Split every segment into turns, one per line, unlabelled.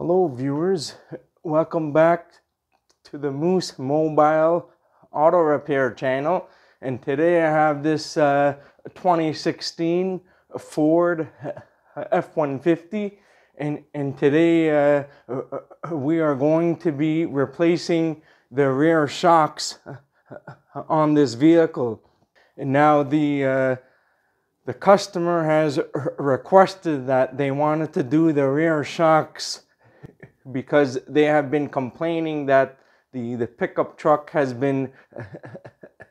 Hello viewers, welcome back to the Moose Mobile Auto Repair channel, and today I have this 2016 Ford F-150, and today we are going to be replacing the rear shocks on this vehicle. And now the customer has requested that they wanted to do the rear shocks because they have been complaining that the pickup truck has been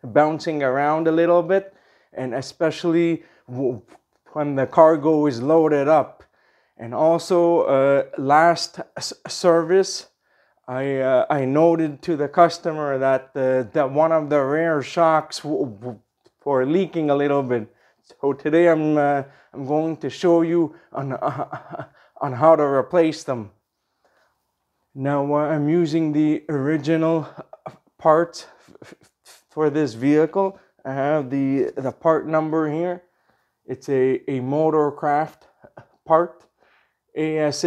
bouncing around a little bit, and especially when the cargo is loaded up. And also last service I noted to the customer that that one of the rear shocks were leaking a little bit. So today I'm going to show you on how to replace them. Now I'm using the original parts for this vehicle. I have the part number here. It's a Motorcraft part, ASH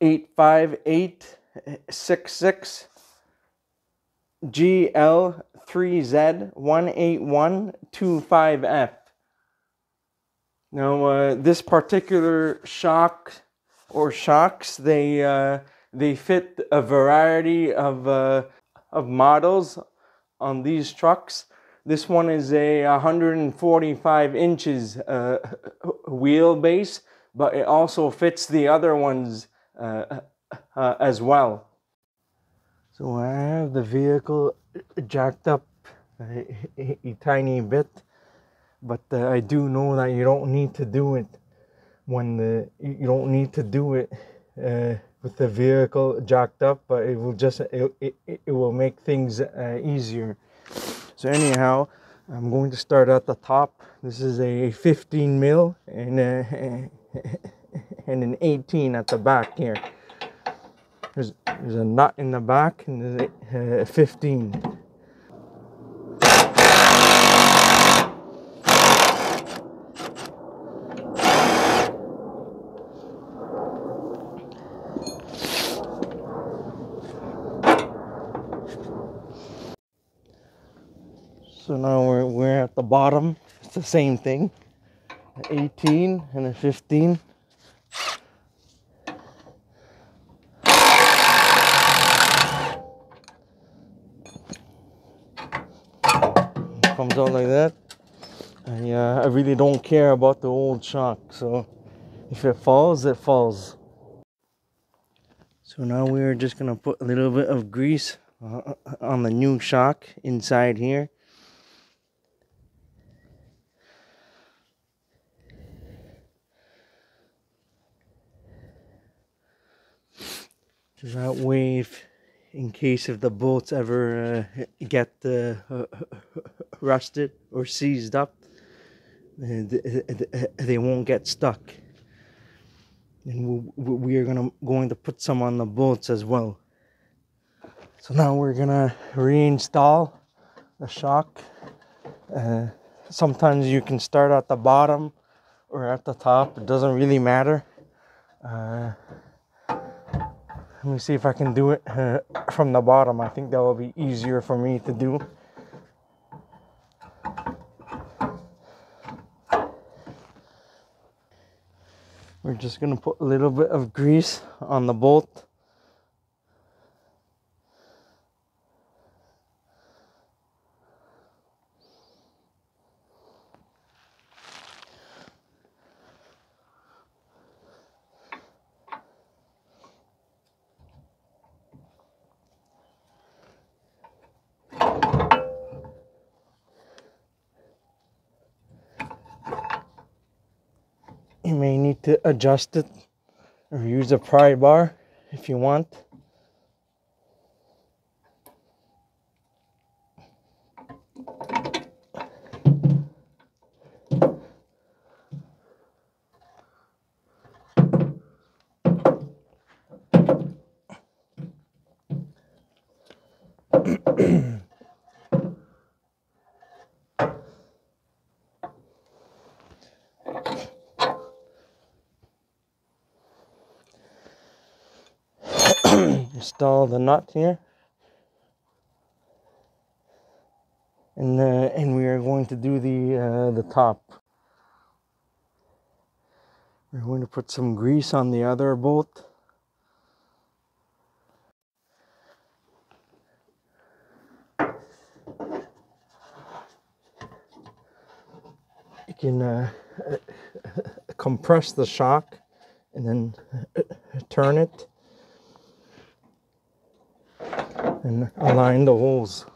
85866 GL3Z18125F. Now this particular shock or shocks, they fit a variety of models on these trucks. This one is a 145 inches wheelbase, but it also fits the other ones as well. So I have the vehicle jacked up a tiny bit, but I do know that you don't need to do it with the vehicle jacked up, but it will just it will make things easier. So anyhow, I'm going to start at the top. This is a 15 mil and an 18 at the back here. There's a nut in the back and there's a 15. So now we're at the bottom. It's the same thing, an 18 and a 15. Comes out like that. I really don't care about the old shock, so if it falls, it falls. So now we're just gonna put a little bit of grease on the new shock inside here. So that way, in case if the bolts ever get rusted or seized up, they won't get stuck. And we are going to put some on the bolts as well. So now we're gonna reinstall the shock. Sometimes you can start at the bottom or at the top. It doesn't really matter. Let me see if I can do it from the bottom. I think that will be easier for me to do. We're just going to put a little bit of grease on the bolt. You may need to adjust it or use a pry bar if you want. install the nut here. And we are going to do the top. We're going to put some grease on the other bolt. You can compress the shock and then turn it and align the holes.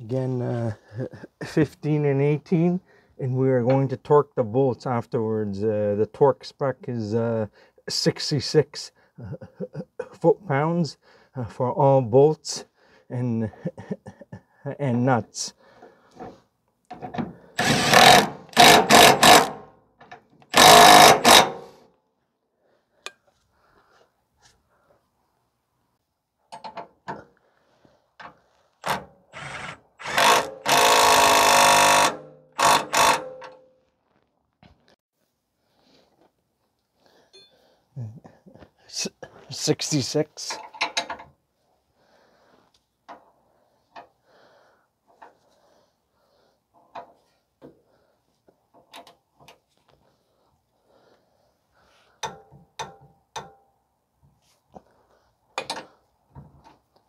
Again, 15 and 18, and we are going to torque the bolts afterwards. The torque spec is 66 foot-pounds for all bolts and nuts. S 66.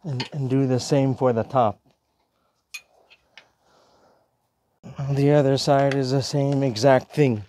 And do the same for the top. The other side is the same exact thing.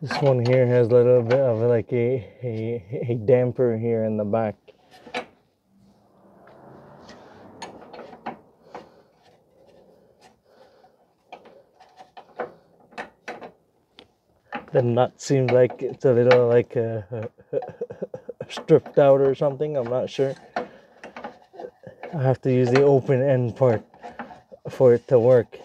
This one here has a little bit of like a damper here in the back. The nut seems like it's a little like stripped out or something. I'm not sure. I have to use the open end part for it to work.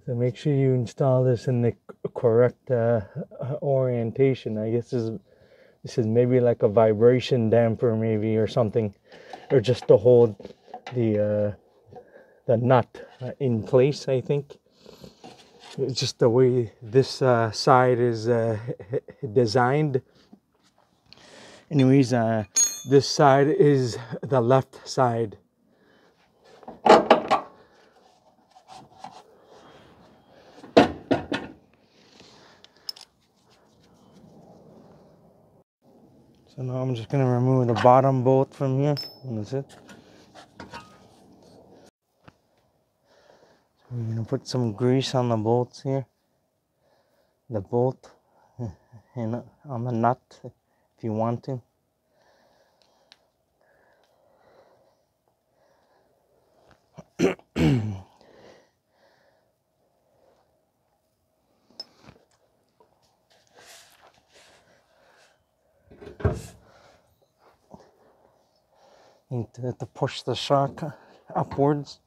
So make sure you install this in the correct orientation. I guess this is maybe like a vibration damper maybe or something, or just to hold the nut in place. I think it's just the way this side is designed. Anyways, this side is the left side. So now I'm just going to remove the bottom bolt from here, and that's it. So we're going to put some grease on the bolts here, the bolt, and on the nut if you want to. Need to push the shock upwards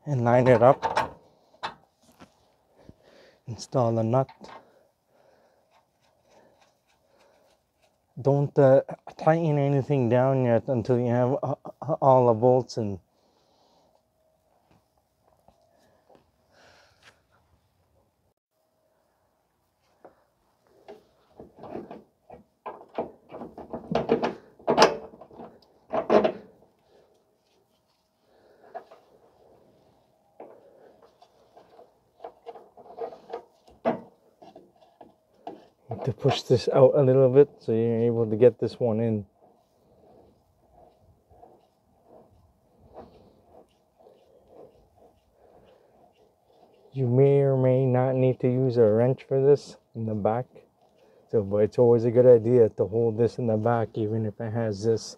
and line it up. Install the nut. Don't tighten anything down yet until you have all the bolts in. To push this out a little bit so you're able to get this one in. You may or may not need to use a wrench for this in the back. So, but it's always a good idea to hold this in the back, even if it has this.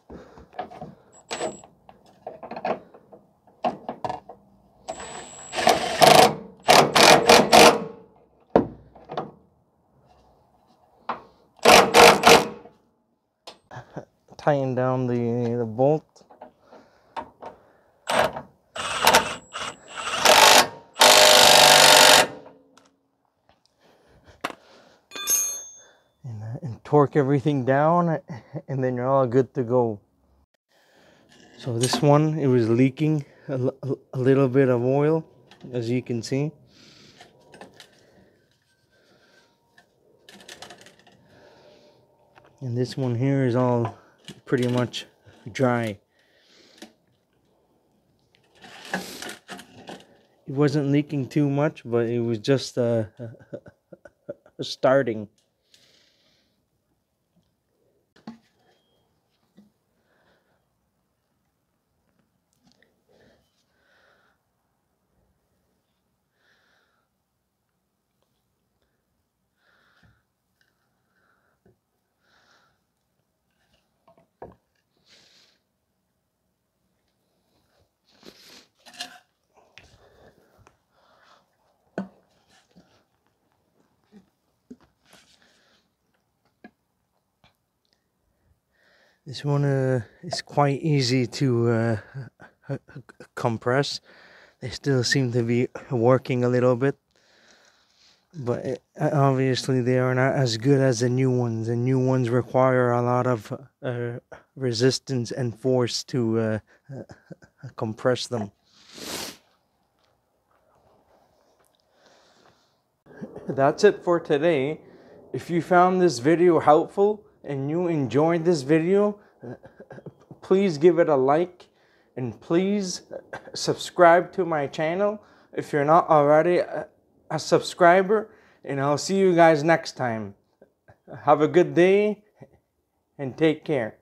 Tighten down the bolt. And torque everything down, and then you're all good to go. So this one, it was leaking a little bit of oil, as you can see. And this one here is all pretty much dry. It wasn't leaking too much, but it was just starting. This one is quite easy to compress. They still seem to be working a little bit, but obviously they are not as good as the new ones. The new ones require a lot of resistance and force to compress them. That's it for today. If you found this video helpful and you enjoyed this video, please give it a like, and please subscribe to my channel if you're not already a subscriber, and I'll see you guys next time. Have a good day and take care.